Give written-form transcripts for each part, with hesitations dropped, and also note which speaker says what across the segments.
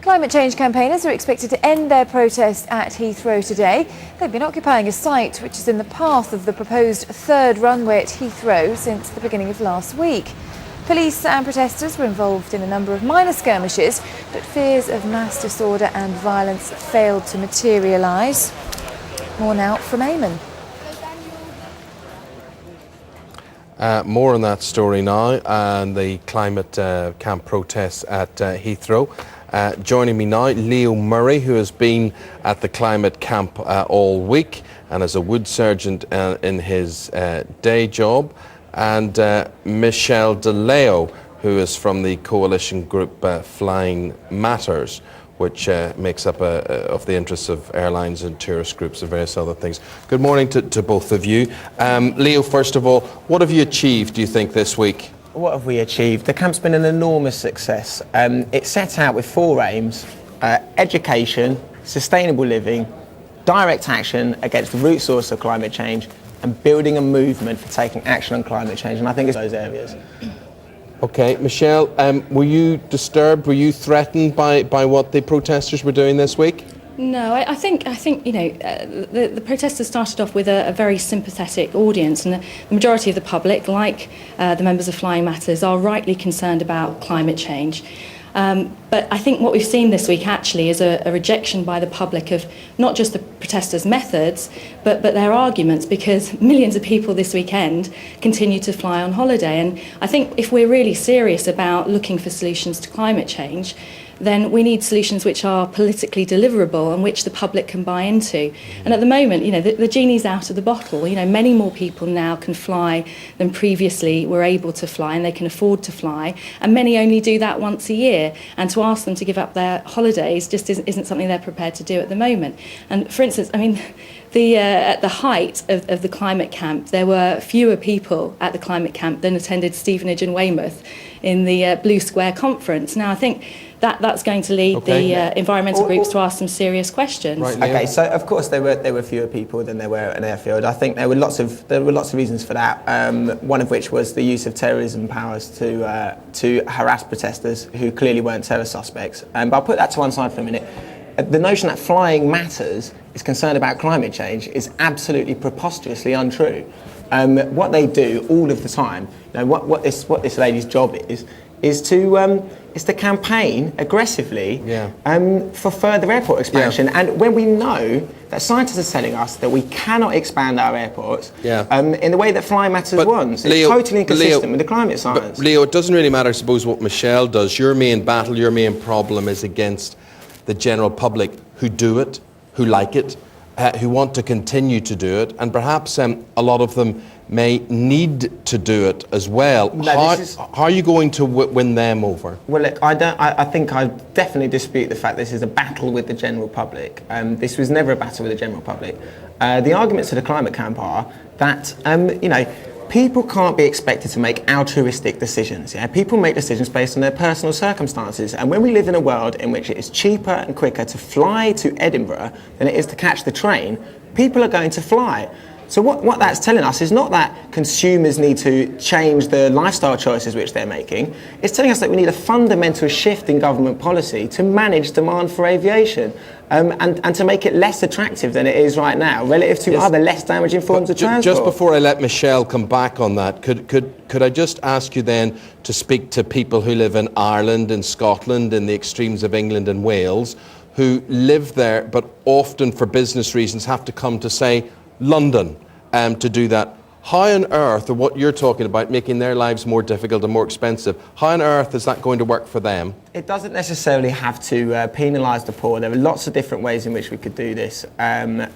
Speaker 1: Climate change campaigners are expected to end their protest at Heathrow today. They've been occupying a site which is in the path of the proposed third runway at Heathrow since the beginning of last week. Police and protesters were involved in a number of minor skirmishes, but fears of mass disorder and violence failed to materialise. More now from Eamon.
Speaker 2: More on that story now and the climate camp protests at Heathrow. Joining me now, Leo Murray, who has been at the climate camp all week and is a wood sergeant in his day job, and Michelle DeLeo, who is from the coalition group Flying Matters, which makes up of the interests of airlines and tourist groups and various other things. Good morning to both of you. Leo, first of all, what have you achieved, do you think, this week?
Speaker 3: What have we achieved? The camp's been an enormous success. It set out with 4 aims: education, sustainable living, direct action against the root source of climate change, and building a movement for taking action on climate change. And I think it's those areas.
Speaker 2: Okay, Michelle, were you disturbed, were you threatened by what the protesters were doing this week?
Speaker 4: No, I think you know, the protesters started off with a very sympathetic audience, and the majority of the public, like the members of Flying Matters, are rightly concerned about climate change. But I think what we've seen this week actually is a rejection by the public of not just the protesters' methods, but their arguments, because millions of people this weekend continue to fly on holiday. And I think if we're really serious about looking for solutions to climate change, then we need solutions which are politically deliverable and which the public can buy into. And at the moment, you know, the genie's out of the bottle. You know, many more people now can fly than previously were able to fly, and they can afford to fly. And many only do that once a year. And to ask them to give up their holidays just isn't something they're prepared to do at the moment. And for instance, I mean, at the height of the climate camp, there were fewer people at the climate camp than attended Stevenage and Weymouth in the Blue Square conference. Now, I think that's going to lead the environmental groups to ask some serious questions.
Speaker 3: Right, okay, so of course there were fewer people than there were at an airfield. I think there were lots of reasons for that. One of which was the use of terrorism powers to harass protesters who clearly weren't terror suspects. But I'll put that to one side for a minute. The notion that Flying Matters is concerned about climate change is absolutely preposterously untrue. What they do all of the time, you know, what this lady's job is to campaign aggressively for further airport expansion. Yeah. And when we know that scientists are telling us that we cannot expand our airports in the way that Flying Matters wants, it's totally inconsistent with the climate science.
Speaker 2: But Leo, it doesn't really matter, I suppose, what Michelle does. Your main battle, your main problem is against the general public who do it, who like it, who want to continue to do it, and perhaps a lot of them may need to do it as well. No, how are you going to win them over?
Speaker 3: Well, look, I think I definitely dispute the fact this is a battle with the general public. This was never a battle with the general public. The arguments of the climate camp are that, you know, people can't be expected to make altruistic decisions. Yeah? People make decisions based on their personal circumstances. And when we live in a world in which it is cheaper and quicker to fly to Edinburgh than it is to catch the train, people are going to fly. So what that's telling us is not that consumers need to change the lifestyle choices which they're making. It's telling us that we need a fundamental shift in government policy to manage demand for aviation. And to make it less attractive than it is right now, relative to other less damaging forms of transport.
Speaker 2: Just before I let Michelle come back on that, could I just ask you then to speak to people who live in Ireland, in Scotland, in the extremes of England and Wales, who live there but often for business reasons have to come to, say, London to do that? How on earth, or what you're talking about, making their lives more difficult and more expensive, how on earth is that going to work for them?
Speaker 3: It doesn't necessarily have to penalise the poor. There are lots of different ways in which we could do this. You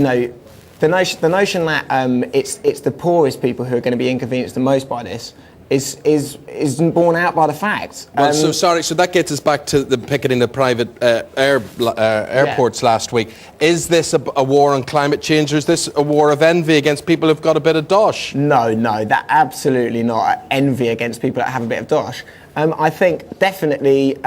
Speaker 3: know, the notion that it's the poorest people who are going to be inconvenienced the most by this is borne out by the facts.
Speaker 2: Well, so that gets us back to the picketing of private airports last week. Is this a war on climate change, or is this a war of envy against people who've got a bit of dosh?
Speaker 3: No, that absolutely not envy against people that have a bit of dosh. I think definitely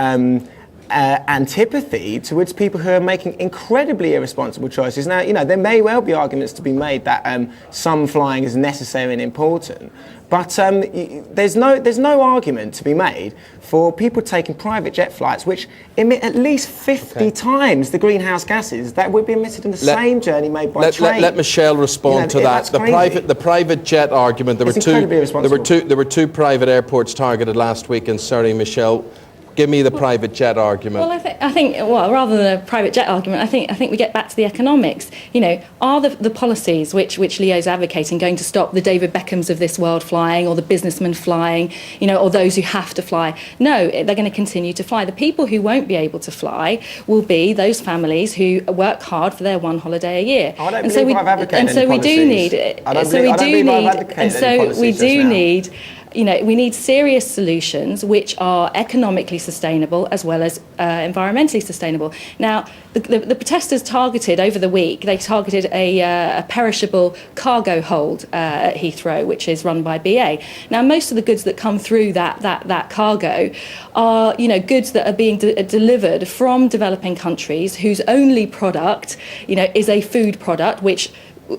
Speaker 3: antipathy towards people who are making incredibly irresponsible choices. Now, you know, there may well be arguments to be made that some flying is necessary and important, but there's no argument to be made for people taking private jet flights, which emit at least 50 times the greenhouse gases that would be emitted in the same journey made by train.
Speaker 2: Let Michelle respond to that. The private jet argument. There were two private airports targeted last week in Surrey. Michelle, give me the private jet argument.
Speaker 4: Well, I think rather than a private jet argument, I think we get back to the economics. You know, are the policies which Leo's advocating going to stop the David Beckhams of this world flying, or the businessmen flying, you know, or those who have to fly? No, they're going to continue to fly. The people who won't be able to fly will be those families who work hard for their one holiday a year.
Speaker 3: I don't believe I've advocated any policies.
Speaker 4: You know, we need serious solutions which are economically sustainable as well as environmentally sustainable. Now, the protesters targeted over the week, they targeted a perishable cargo hold at Heathrow, which is run by BA. Now, most of the goods that come through that cargo are, you know, goods that are being delivered from developing countries whose only product, you know, is a food product, which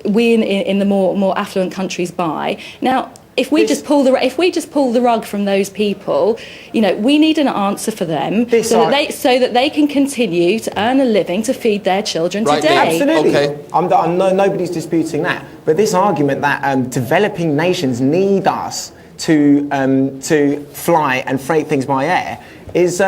Speaker 4: we in the more affluent countries buy. Now, if we just pull the rug from those people, you know, we need an answer for them so that they can continue to earn a living to feed their children today.
Speaker 3: Absolutely.
Speaker 2: Okay.
Speaker 3: Nobody's disputing that. But this argument that developing nations need us to fly and freight things by air is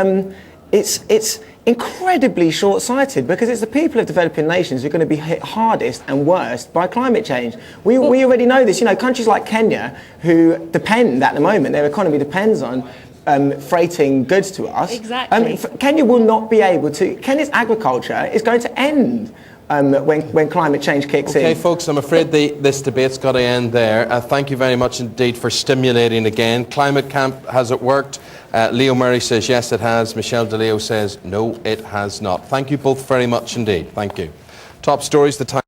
Speaker 3: it's incredibly short-sighted, because it's the people of developing nations who are going to be hit hardest and worst by climate change. We already know this. You know, countries like Kenya, who depend at the moment, their economy depends on freighting goods to us.
Speaker 4: Exactly.
Speaker 3: Kenya will not be able to. Kenya's agriculture is going to end when climate change kicks in.
Speaker 2: Okay, folks, I'm afraid this debate's got to end there. Thank you very much indeed for stimulating again. Climate Camp, has it worked? Leo Murray says yes, it has. Michelle De Leo says no, it has not. Thank you both very much indeed. Thank you. Top stories, the time.